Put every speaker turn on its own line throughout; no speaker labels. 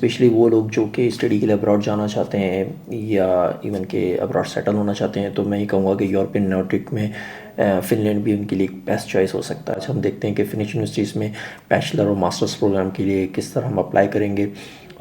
Specially वो लोग जो कि स्टडी के लिए अब्रॉड जाना चाहते हैं या इवन के अब्रॉड सेटल होना चाहते हैं, तो मैं ही कहूँगा कि यूरोपियन नॉर्डिक में फ़िनलैंड भी उनके लिए बेस्ट चॉइस हो सकता है। अच्छा, हम देखते हैं कि फिनिश यूनिवर्सिटीज़ में बैचलर और मास्टर्स प्रोग्राम के लिए किस तरह हम अप्लाई करेंगे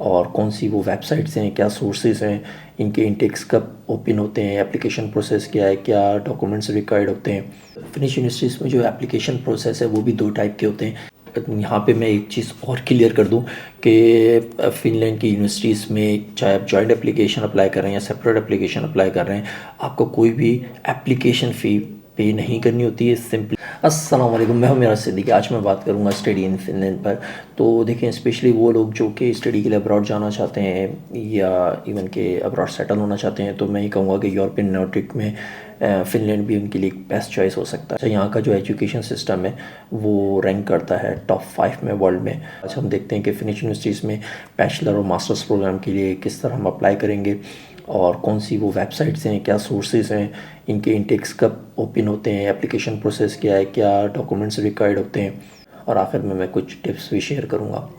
और कौन सी वो वेबसाइट्स हैं, क्या सोर्सेज हैं, इनके इंटेक्स कब ओपन होते हैं, एप्लीकेशन प्रोसेस क्या है, क्या डॉक्यूमेंट्स रिक्वायर्ड होते हैं। फिनिश यूनिवर्सिटीज़ में जो एप्लीकेशन प्रोसेस है वो भी 2 टाइप के होते हैं। यहाँ पे मैं एक चीज़ और क्लियर कर दूँ कि फ़िनलैंड की यूनिवर्सिटीज़ में चाहे आप जॉइंट एप्लीकेशन अप्लाई कर रहे हैं या सेपरेट एप्लीकेशन अप्लाई कर रहे हैं, आपको कोई भी एप्लीकेशन फ़ी पे नहीं करनी होती है। सिंपली अस्सलाम वालेकुम, मैं हूं मेरा सिद्दीकी। आज मैं बात करूंगा स्टडी इन फ़िनलैंड पर। तो देखें, स्पेशली वो लोग जो कि स्टडी के लिए अब्रॉड जाना चाहते हैं या इवन के अब्रॉड सेटल होना चाहते हैं, तो मैं ही कहूँगा कि यूरोपियन नॉर्डिक में फ़िनलैंड भी उनके लिए बेस्ट चॉइस हो सकता है। अच्छा, यहाँ का जो एजुकेशन सिस्टम है वो रैंक करता है टॉप 5 में वर्ल्ड में। अच्छा, हम देखते हैं कि फिनिश यूनिवर्सिटीज़ में बैचलर और मास्टर्स प्रोग्राम के लिए किस तरह हम अप्लाई करेंगे और कौन सी वो वेबसाइट्स हैं, क्या सोर्सेज हैं, इनके इंटेक्स कब ओपन होते हैं, एप्लीकेशन प्रोसेस क्या है, क्या डॉक्यूमेंट्स रिक्वायर्ड होते हैं, और आखिर में मैं कुछ टिप्स भी शेयर करूँगा।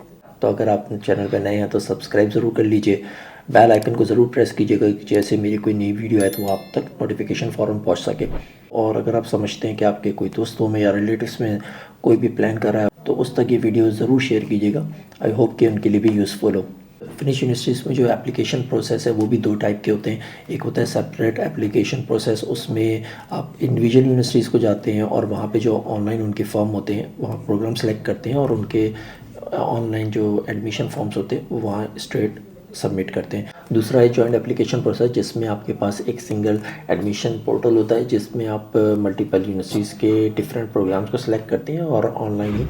तो अगर आप चैनल पर नए हैं तो सब्सक्राइब ज़रूर कर लीजिए, बेल आइकन को ज़रूर प्रेस कीजिएगा कि जैसे मेरी कोई नई वीडियो आए तो आप तक नोटिफिकेशन फ़ौरन पहुँच सके। और अगर आप समझते हैं कि आपके कोई दोस्तों में या रिलेटिव्स में कोई भी प्लान कर रहा है तो उस तक ये वीडियो ज़रूर शेयर कीजिएगा। आई होप कि उनके लिए भी यूज़फुल हो। फिनिश यूनिवर्सिटीज़ में जो एप्लीकेशन प्रोसेस है वो भी 2 टाइप के होते हैं। एक होता है सेपरेट एप्लीकेशन प्रोसेस, उसमें आप इंडिविजुअल यूनिवर्सिटीज़ को जाते हैं और वहाँ पे जो ऑनलाइन उनके फॉर्म होते हैं वहाँ प्रोग्राम सेलेक्ट करते हैं और उनके ऑनलाइन जो एडमिशन फॉर्म्स होते हैं वो वहाँ स्ट्रेट सबमिट करते हैं। दूसरा है जॉइंट एप्लीकेशन प्रोसेस, जिसमें आपके पास एक सिंगल एडमिशन पोर्टल होता है जिसमें आप मल्टीपल यूनिवर्सिटीज़ के डिफरेंट प्रोग्राम्स को सिलेक्ट करते हैं और ऑनलाइन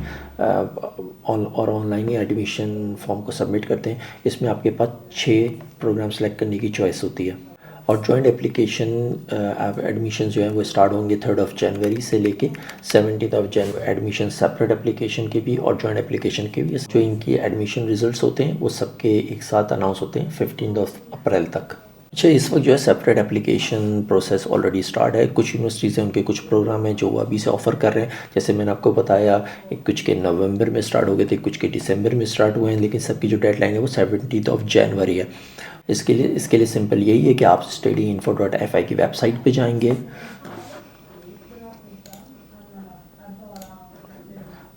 ही एडमिशन फॉर्म को सबमिट करते हैं। इसमें आपके पास 6 प्रोग्राम सेलेक्ट करने की चॉइस होती है। और जॉइंट एप्लीकेशन एडमिशन जो है वो स्टार्ट होंगे 3 जनवरी से लेके 17 जनवरी। एडमिशन सेपरेट एप्लीकेशन के भी और जॉइंट एप्लीकेशन के भी जो इनकी एडमिशन रिजल्ट्स होते हैं वो सबके एक साथ अनाउंस होते हैं 15 अप्रैल तक। अच्छा, इस वक्त जो है separate application process already start है। कुछ यूनिवर्सिटीज़ हैं, उनके कुछ प्रोग्राम हैं जो अभी से ऑफ़र कर रहे हैं। जैसे मैंने आपको बताया, कुछ के नवंबर में स्टार्ट हो गए थे, कुछ के दिसंबर में स्टार्ट हुए हैं, लेकिन सबकी जो डेडलाइन है वो 17 जनवरी है। इसके लिए सिंपल यही है कि आप studyinfo.fi की वेबसाइट पे जाएंगे,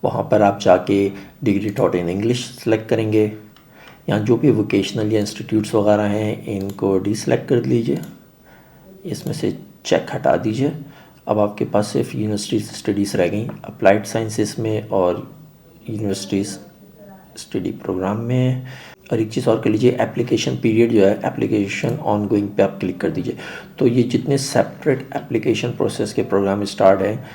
वहाँ पर आप जाके degree taught in English select करेंगे। यहाँ जो भी वोकेशनल या इंस्टीट्यूट्स वगैरह हैं इनको डीसेलेक्ट कर लीजिए, इसमें से चेक हटा दीजिए। अब आपके पास सिर्फ यूनिवर्सिटी स्टडीज़ रह गई, अप्लाइड साइंसेस में और यूनिवर्सिटीज़ स्टडी प्रोग्राम में। और एक चीज़ और कर लीजिए, एप्लीकेशन पीरियड जो है एप्लीकेशन ऑन गोइंग पे आप क्लिक कर दीजिए। तो ये जितने सेपरेट एप्लीकेशन प्रोसेस के प्रोग्राम स्टार्ट हैं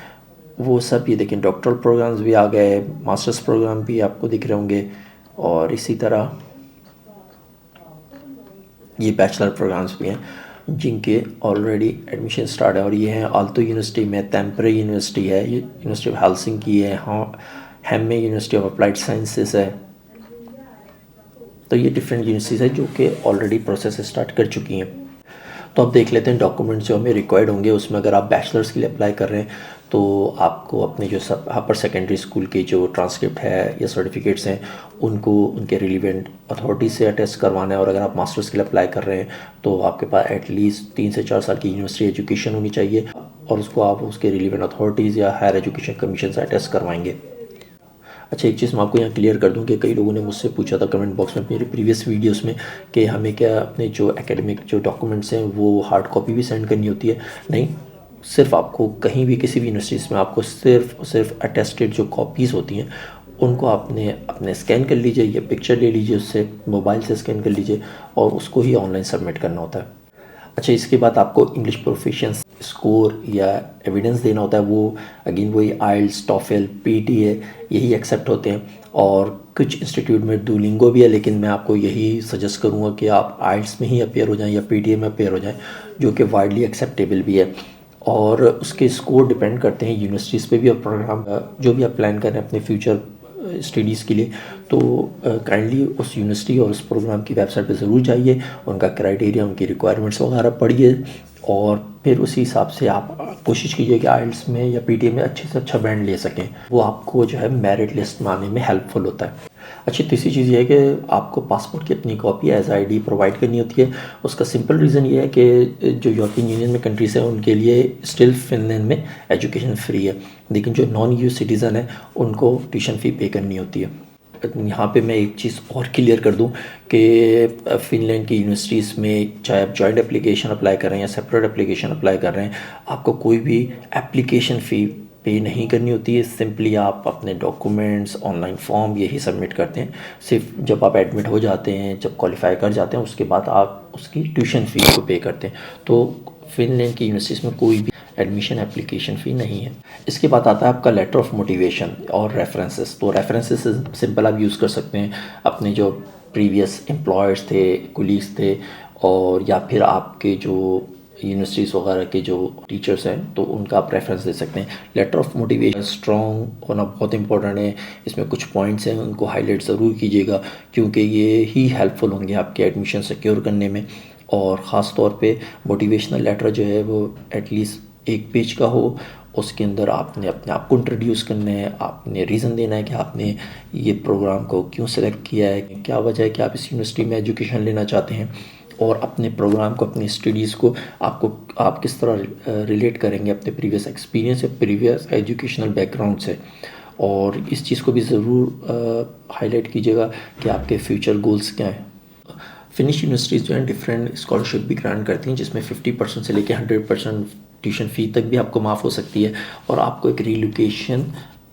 वो सब, ये देखें, डॉक्टरल प्रोग्राम्स भी आ गए, मास्टर्स प्रोग्राम भी आपको दिख रहे होंगे, और इसी तरह ये बैचलर प्रोग्राम्स भी हैं जिनके ऑलरेडी एडमिशन स्टार्ट है। और ये हैं आल्तो यूनिवर्सिटी में, टेम्परे यूनिवर्सिटी है, ये यूनिवर्सिटी ऑफ हेलसिंकी है, हैमे यूनिवर्सिटी ऑफ अप्लाइड साइंसेस है। तो ये डिफरेंट यूनिवर्सिटीज़ है जो कि ऑलरेडी प्रोसेस स्टार्ट कर चुकी हैं। तो अब देख लेते हैं डॉक्यूमेंट्स जो हमें रिक्वायर्ड होंगे। उसमें अगर आप बैचलर्स के लिए अप्लाई कर रहे हैं तो आपको अपने जो सब अपर सेकेंडरी स्कूल की जो ट्रांसक्रिप्ट है या सर्टिफिकेट्स हैं उनको उनके रिलीवेंट अथॉरिटी से अटेस्ट करवाना है। और अगर आप मास्टर्स के लिए अप्लाई कर रहे हैं तो आपके पास एटलीस्ट 3 से 4 साल की यूनिवर्सिटी एजुकेशन होनी चाहिए और उसको आप उसके रिलीवेंट अथॉरिटीज़ या हायर एजुकेशन कमीशन से अटेस्ट करवाएंगे। अच्छा, एक चीज़ मैं आपको यहाँ क्लियर कर दूँ कि कई लोगों ने मुझसे पूछा था कमेंट बॉक्स में मेरे प्रीवियस वीडियोस में कि हमें क्या अपने जो एकेडमिक जो डॉक्यूमेंट्स हैं वो हार्ड कॉपी भी सेंड करनी होती है। नहीं, सिर्फ आपको कहीं भी किसी भी यूनिवर्सिटीज़ में आपको सिर्फ अटेस्टेड जो कॉपीज़ होती हैं उनको आपने अपने स्कैन कर लीजिए या पिक्चर ले लीजिए, उससे मोबाइल से स्कैन कर लीजिए और उसको ही ऑनलाइन सबमिट करना होता है। अच्छा, इसके बाद आपको इंग्लिश प्रोफिशिएंसी स्कोर या एविडेंस देना होता है। वो अगेन वही आइल्स, टॉफल, पीटीए यही एक्सेप्ट होते हैं। और कुछ इंस्टीट्यूट में डुओलिंगो भी है, लेकिन मैं आपको यही सजेस्ट करूँगा कि आप आइल्स में ही अपेयर हो जाएं या पीटीए में अपेयर हो जाएं, जो कि वाइडली एक्सेप्टेबल भी है। और उसके स्कोर डिपेंड करते हैं यूनिवर्सिटीज़ पे भी और प्रोग्राम जो भी आप प्लान कर रहे हैं अपने फ्यूचर स्टडीज़ के लिए। तो काइंडली उस यूनिवर्सिटी और उस प्रोग्राम की वेबसाइट पे ज़रूर जाइए, उनका क्राइटेरिया, उनकी रिक्वायरमेंट्स वगैरह पढ़िए और फिर उसी हिसाब से आप कोशिश कीजिए कि आइल्स में या पीटीए में अच्छे से अच्छा बैंड ले सकें। वो आपको जो है मेरिट लिस्ट में आने में हेल्पफुल होता है। अच्छी तीसरी चीज़ ये है कि आपको पासपोर्ट की अपनी कॉपी एज आईडी प्रोवाइड करनी होती है। उसका सिंपल रीज़न ये है कि जो यूरोपियन यूनियन में कंट्रीज़ हैं उनके लिए स्टिल फिनलैंड में एजुकेशन फ्री है, लेकिन जो नॉन यूएस सिटीज़न है उनको ट्यूशन फ़ी पे करनी होती है। यहाँ पे मैं एक चीज़ और क्लियर कर दूँ कि फिनलैंड की यूनिवर्सिटीज़ में चाहे आप जॉइंट एप्लीकेशन अप्लाई कर रहे हैं या सेपरेट एप्लीकेशन अप्लाई कर रहे हैं, आपको कोई भी एप्लीकेशन फ़ी पे नहीं करनी होती है। सिंपली आप अपने डॉक्यूमेंट्स ऑनलाइन फॉर्म यही सबमिट करते हैं। सिर्फ जब आप एडमिट हो जाते हैं, जब क्वालिफाई कर जाते हैं, उसके बाद आप उसकी ट्यूशन फ़ी को पे करते हैं। तो फिनलैंड की यूनिवर्सिटीज़ में कोई भी एडमिशन एप्लीकेशन फ़ी नहीं है। इसके बाद आता है आपका लेटर ऑफ मोटिवेशन और रेफरेंसेस। तो रेफरेंसेस सिंपल आप यूज़ कर सकते हैं अपने जो प्रीवियस एम्प्लॉयर्स थे, कोलीग्स थे, और या फिर आपके जो यूनिवर्सिटीज़ वगैरह के जो टीचर्स हैं तो उनका आप रेफरेंस दे सकते हैं। लेटर ऑफ मोटिवेशन स्ट्रॉन्ग होना बहुत इंपॉर्टेंट है। इसमें कुछ पॉइंट्स हैं, उनको हाईलाइट ज़रूर कीजिएगा क्योंकि ये ही हेल्पफुल होंगे आपके एडमिशन सिक्योर करने में। और ख़ास तौर पे मोटिवेशनल लेटर जो है वो एटलीस्ट 1 पेज का हो। उसके अंदर आपने अपने आप को इंट्रोड्यूस करना है, आपने रीज़न देना है कि आपने ये प्रोग्राम को क्यों सेलेक्ट किया है, क्या वजह है कि आप इस यूनिवर्सिटी में एजुकेशन लेना चाहते हैं, और अपने प्रोग्राम को, अपनी स्टडीज़ को आप किस तरह रिलेट करेंगे अपने प्रीवियस एक्सपीरियंस या प्रीवियस एजुकेशनल बैकग्राउंड से। और इस चीज़ को भी ज़रूर हाईलाइट कीजिएगा कि आपके फ्यूचर गोल्स क्या हैं। फिनिश यूनिवर्सिटीज़ जो हैं डिफरेंट स्कॉलरशिप भी ग्रांट करती हैं, जिसमें 50% से लेकर 100% ट्यूशन फ़ी तक भी आपको माफ़ हो सकती है, और आपको एक रीलोकेशन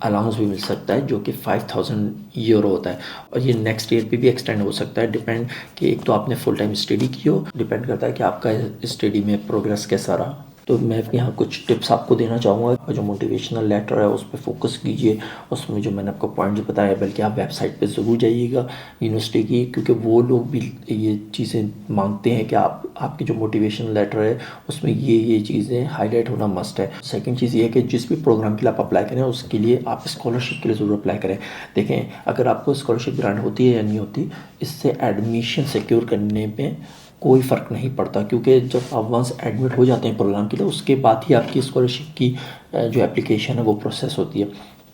अलाउंस भी मिल सकता है जो कि 5000 यूरो होता है। और ये नेक्स्ट ईयर पे भी एक्सटेंड हो सकता है, डिपेंड कि एक तो आपने फुल टाइम स्टडी की हो, डिपेंड करता है कि आपका स्टडी में प्रोग्रेस कैसा रहा। तो मैं यहाँ कुछ टिप्स आपको देना चाहूँगा। जो मोटिवेशनल लेटर है उस पर फोकस कीजिए, उसमें जो मैंने आपको पॉइंट्स बताया, बल्कि आप वेबसाइट पे ज़रूर जाइएगा यूनिवर्सिटी की, क्योंकि वो लोग भी ये चीज़ें मांगते हैं कि आपकी जो मोटिवेशनल लेटर है उसमें ये चीज़ें हाईलाइट होना मस्ट है। सेकंड चीज़ ये है कि जिस भी प्रोग्राम के लिए आप अप्लाई करें उसके लिए आप स्कॉलरशिप के लिए ज़रूर अप्लाई करें। देखें, अगर आपको स्कॉलरशिप ग्रांट होती है या नहीं होती, इससे एडमिशन सिक्योर करने में कोई फ़र्क नहीं पड़ता, क्योंकि जब आप वंस एडमिट हो जाते हैं प्रोग्राम के लिए, उसके बाद ही आपकी स्कॉलरशिप की जो एप्लीकेशन है वो प्रोसेस होती है।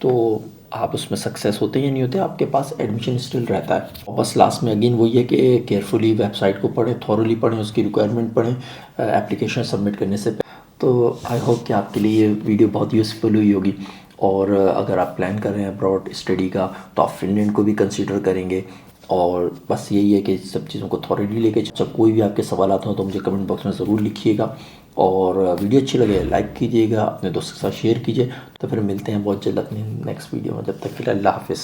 तो आप उसमें सक्सेस होते या नहीं होते, आपके पास एडमिशन स्टिल रहता है। और बस लास्ट में अगेन वही है कि केयरफुली वेबसाइट को पढ़ें, थॉरली पढ़ें, उसकी रिक्वायरमेंट पढ़ें एप्लीकेशन सबमिट करने से। तो आई होप कि आपके लिए ये वीडियो बहुत यूज़फुल हुई होगी। और अगर आप प्लान कर रहे हैं अब्रॉड स्टडी का, तो आप फिनलैंड को भी कंसीडर करेंगे। और बस यही है कि सब चीज़ों को थॉरली लेके, जब कोई भी आपके सवाल आते हो तो मुझे कमेंट बॉक्स में ज़रूर लिखिएगा। और वीडियो अच्छी लगे लाइक कीजिएगा, अपने दोस्तों के साथ शेयर कीजिए। तो फिर मिलते हैं बहुत जल्द अपनी नेक्स्ट वीडियो में। जब तक के लिए अल्लाह हाफ़िज़।